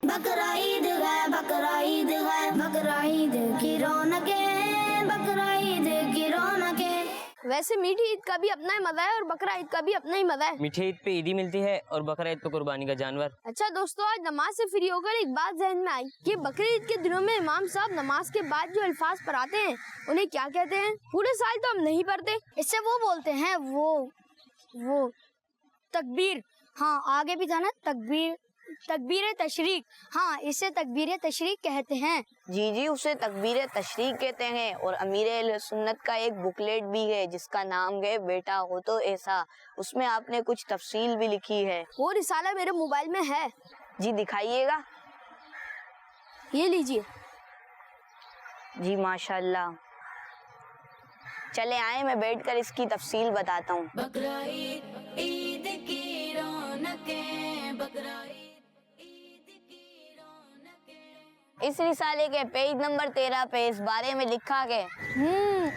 बकरा ईद है, बकरा ईद है, बकरा ईद की रौनकें, बकरा ईद की रौनकें। वैसे मीठी ईद का भी अपना ही मजा है और बकरा ईद का भी अपना ही मजा है। मीठी ईद पे ईदी मिलती है और बकरा ईद पे कुर्बानी का जानवर। अच्छा दोस्तों, आज नमाज से फ्री होकर एक बात जहन में आई कि बकरी ईद के दिनों में इमाम साहब नमाज के बाद जो अल्फाज पढ़ाते हैं उन्हें क्या कहते हैं? पूरे साल तो हम नहीं पढ़ते, इससे वो बोलते हैं वो तकबीर। हाँ, आगे भी था ना, तकबीर तशरीक। हाँ, इसे तकबीर तशरीक कहते हैं। जी, उसे तकबीर तशरीक कहते हैं। और अमीर अहले सुन्नत का एक बुकलेट भी है जिसका नाम है बेटा हो तो ऐसा। उसमें आपने कुछ तफसील भी लिखी है। वो रिसाला मेरे मोबाइल में है। जी दिखाइएगा। ये लीजिए। जी माशाल्लाह। चले आए, मैं बैठकर इसकी तफसील बताता हूँ। बकरा ईद की रौनकें, बकरा ईद की रौनकें। इस रिसाले के पेज नंबर 13 पे इस बारे में लिखा है।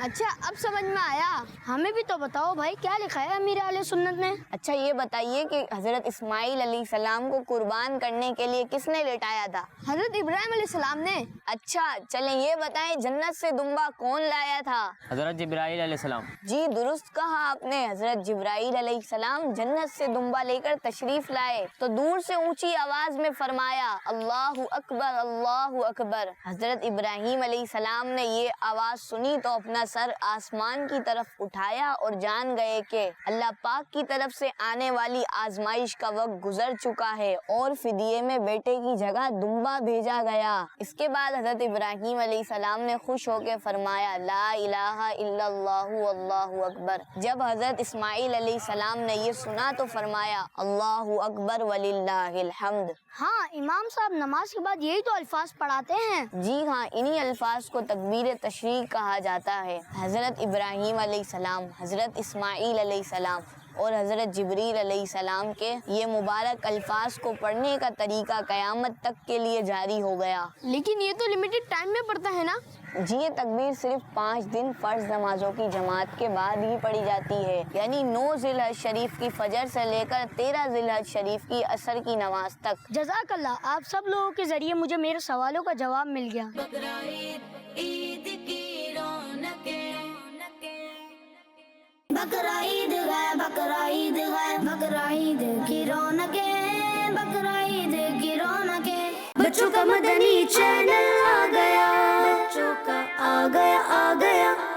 अच्छा, अब समझ में आया। हमें भी तो बताओ भाई, क्या लिखा है अमीर अहले सुन्नत में? अच्छा ये बताइए कि हजरत इस्माइल अलैहिस्सलाम को कुर्बान करने के लिए किसने लेटाया था? हजरत इब्राहिम अलैहिस्सलाम ने। अच्छा चलें ये बताएं, जन्नत से दुम्बा कौन लाया था? हजरत जिब्राइल अलैहिस्सलाम। जी दुरुस्त कहा आपने, हजरत जिब्राइल अलैहिस्सलाम जन्नत से दुम्बा लेकर तशरीफ लाए तो दूर से ऊंची आवाज में फरमाया अल्लाहु अकबर, अल्लाहु अकबर। हजरत इब्राहिम अलैहिस्सलाम ने ये आवाज सुनी तो अपना सर आसमान की तरफ उठाया और जान गए कि अल्लाह पाक की तरफ से आने वाली आजमाइश का वक्त गुजर चुका है और फिदिये में बेटे की जगह दुम्बा भेजा गया। इसके बाद हजरत इब्राहिम अलैहिस्सलाम ने खुश होकर फरमाया ला इलाहा इल्लल्लाहु अल्लाहु अकबर। जब हजरत इस्माइल अलैहिस्सलाम ने ये सुना तो फरमाया अल्लाहु अकबर वलिल्लाहिल हम्द। हाँ, इमाम साहब नमाज के बाद यही तो अल्फाज पढ़ाते हैं। जी हाँ, इन्हीं अल्फाज को तकबीर तशरीक कहा जाता है। हजरत इब्राहिम अलैहिस्सलाम, हजरत इस्माइल अलैहिस्सलाम और हजरत जिब्रील अलैहिस्सलाम के ये मुबारक अल्फाज को पढ़ने का तरीका क़यामत तक के लिए जारी हो गया। लेकिन ये तो लिमिटेड टाइम में पढ़ता है ना? जी ये तकबीर सिर्फ 5 दिन फर्ज नमाजों की जमात के बाद ही पढ़ी जाती है, यानी 9 ज़िलहज शरीफ की फजर से लेकर 13 ज़िलहज शरीफ की असर की नमाज तक। जज़ाकल्लाह, आप सब लोगों के जरिए मुझे मेरे सवालों का जवाब मिल गया। बकरा ईद की रौनकें, बकरा ईद है, बकरा ईद है, बकरा ईद की रौनकें, बकरा ईद की रौनकें। बच्चों का मदनी चैनल आ गया, बच्चों का आ गया।